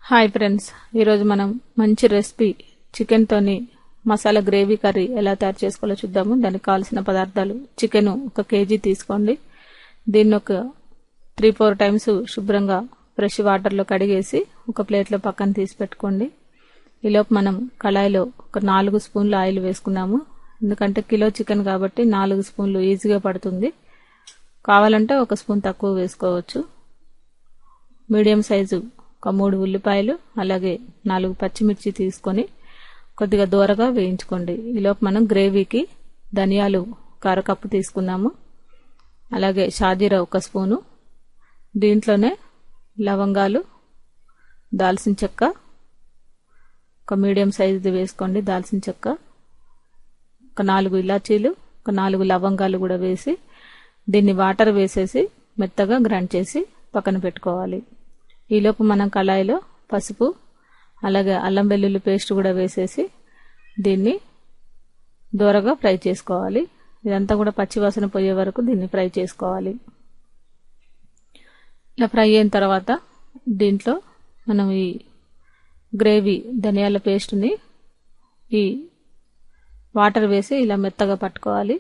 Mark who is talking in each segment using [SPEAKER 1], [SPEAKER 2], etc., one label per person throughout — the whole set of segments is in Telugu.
[SPEAKER 1] హాయ్ ఫ్రెండ్స్, ఈరోజు మనం మంచి రెసిపీ చికెన్ తోని మసాలా గ్రేవీ కర్రీ ఎలా తయారు చేసుకోవాలో చూద్దాము. దానికి కావాల్సిన పదార్థాలు: చికెన్ 1 కేజీ తీసుకోండి. దీన్ని ఒక 3-4 టైమ్స్ శుభ్రంగా ఫ్రెష్ వాటర్లో కడిగేసి ఒక ప్లేట్లో పక్కన తీసి పెట్టుకోండి. ఈలోపు మనం కళాయిలో ఒక 4 స్పూన్లు ఆయిల్ వేసుకున్నాము. ఎందుకంటే కిలో చికెన్ కాబట్టి 4 స్పూన్లు ఈజీగా పడుతుంది. కావాలంటే 1 స్పూన్ తక్కువ వేసుకోవచ్చు. మీడియం సైజు ఒక 3 ఉల్లిపాయలు, అలాగే 4 పచ్చిమిర్చి తీసుకొని కొద్దిగా దూరగా వేయించుకోండి. ఈలోపు మనం గ్రేవీకి ధనియాలు 1/2 కప్పు తీసుకున్నాము. అలాగే షాజీరా 1 స్పూను, దీంట్లోనే లవంగాలు, దాల్చిన చెక్క ఒక మీడియం సైజుది వేసుకోండి. దాల్చిన చెక్క ఒక 4 ఇలాచీలు, ఒక 4 లవంగాలు కూడా వేసి దీన్ని వాటర్ వేసేసి మెత్తగా గ్రైండ్ చేసి పక్కన పెట్టుకోవాలి. ఈలోపు మనం కళాయిలో పసుపు, అలాగే అల్లం వెల్లుల్లి పేస్ట్ కూడా వేసేసి దీన్ని దూరగా ఫ్రై చేసుకోవాలి. ఇదంతా కూడా పచ్చివాసన పోయే వరకు దీన్ని ఫ్రై చేసుకోవాలి. ఇలా ఫ్రై అయిన తర్వాత దీంట్లో మనం ఈ గ్రేవీ ధనియాల పేస్ట్ని ఈ వాటర్ వేసి ఇలా మెత్తగా పట్టుకోవాలి.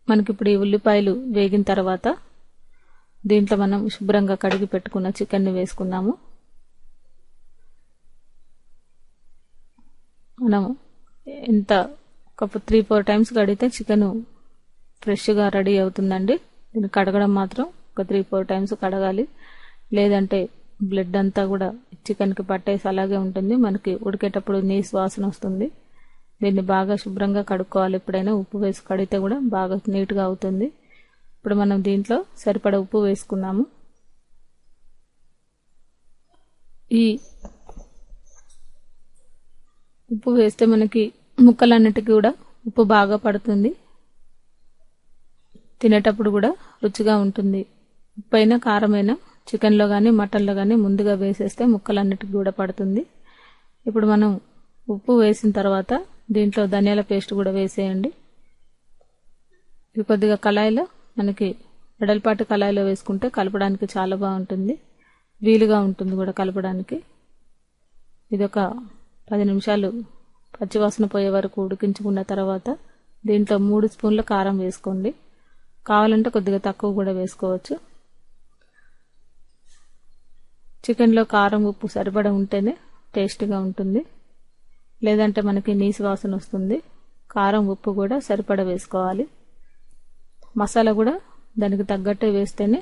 [SPEAKER 1] మనకి ఇప్పుడు ఈ ఉల్లిపాయలు వేగిన తర్వాత దీంట్లో మనం శుభ్రంగా కడిగి పెట్టుకున్న చికెన్ని వేసుకున్నాము. మనం ఎంత ఒక 3-4 టైమ్స్ కడిగితే చికెన్ ఫ్రెష్గా రెడీ అవుతుందండి. దీన్ని కడగడం మాత్రం ఒక 3-4 టైమ్స్ కడగాలి, లేదంటే బ్లడ్ అంతా కూడా చికెన్కి పట్టేసి అలాగే ఉంటుంది. మనకి ఉడికేటప్పుడు నీసు వాసన వస్తుంది. దీన్ని బాగా శుభ్రంగా కడుక్కోవాలి. ఎప్పుడైనా ఉప్పు వేసి కడిగితే కూడా బాగా నీట్గా అవుతుంది. ఇప్పుడు మనం దీంట్లో సరిపడా ఉప్పు వేసుకున్నాము. ఈ ఉప్పు వేస్తే మనకి ముక్కలన్నిటికీ కూడా ఉప్పు బాగా పడుతుంది. తినేటప్పుడు కూడా రుచిగా ఉంటుంది. ఉప్పు అయినా కారమైనా చికెన్లో కానీ మటన్లో కానీ ముందుగా వేసేస్తే ముక్కలన్నిటికీ కూడా పడుతుంది. ఇప్పుడు మనం ఉప్పు వేసిన తర్వాత దీంట్లో ధనియాల పేస్ట్ కూడా వేసేయండి. ఇది కొద్దిగా కళాయిలో మనకి వెడల్పాటి కళాయిలో వేసుకుంటే కలపడానికి చాలా బాగుంటుంది, వీలుగా ఉంటుంది కూడా కలపడానికి. ఇది ఒక 10 నిమిషాలు పచ్చివాసన పోయే వరకు ఉడికించుకున్న తర్వాత దీంట్లో 3 స్పూన్ల కారం వేసుకోండి. కావాలంటే కొద్దిగా తక్కువ కూడా వేసుకోవచ్చు. చికెన్లో కారం ఉప్పు సరిపడా ఉంటేనే టేస్ట్గా ఉంటుంది, లేదంటే మనకి నీసు వాసన వస్తుంది. కారం ఉప్పు కూడా సరిపడా వేసుకోవాలి. మసాలా కూడా దానికి తగ్గట్టే వేస్తేనే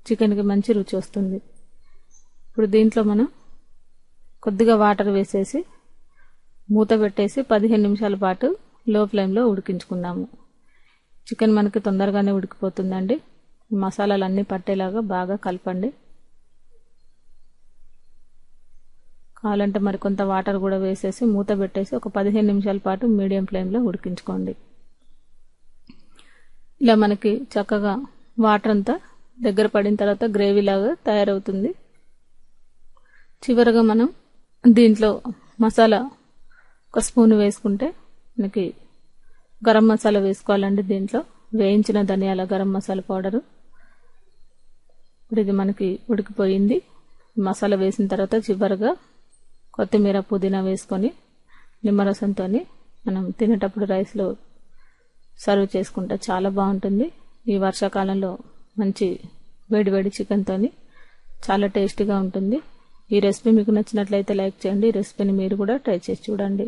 [SPEAKER 1] చికెన్కి మంచి రుచి వస్తుంది. ఇప్పుడు దీంట్లో మనం కొద్దిగా వాటర్ వేసేసి మూత పెట్టేసి 15 నిమిషాల పాటు లో ఫ్లేమ్లో ఉడికించుకున్నాము. చికెన్ మనకి తొందరగానే ఉడికిపోతుందండి. మసాలాలు అన్నీ పట్టేలాగా బాగా కలపండి. కావాలంటే మరి కొంత వాటర్ కూడా వేసేసి మూత పెట్టేసి ఒక 15 నిమిషాల పాటు మీడియం ఫ్లేమ్లో ఉడికించుకోండి. ఇలా మనకి చక్కగా వాటర్ అంతా దగ్గర పడిన తర్వాత గ్రేవీ లాగా తయారవుతుంది. చివరగా మనం దీంట్లో మసాలా 1 స్పూన్ వేసుకుంటే మనకి గరం మసాలా వేసుకోవాలండి. దీంట్లో వేయించిన ధనియాల గరం మసాలా పౌడరు. ఇప్పుడు ఇది మనకి ఉడికిపోయింది. మసాలా వేసిన తర్వాత చివరగా కొత్తిమీర, పుదీనా వేసుకొని నిమ్మరసంతో మనం తినేటప్పుడు రైస్లో సర్వ్ చేసుకుంటే చాలా బాగుంటుంది. ఈ వర్షాకాలంలో మంచి వేడివేడి చికెన్తో చాలా టేస్టీగా ఉంటుంది. ఈ రెసిపీ మీకు నచ్చినట్లయితే లైక్ చేయండి. ఈ రెసిపీని మీరు కూడా ట్రై చేసి చూడండి.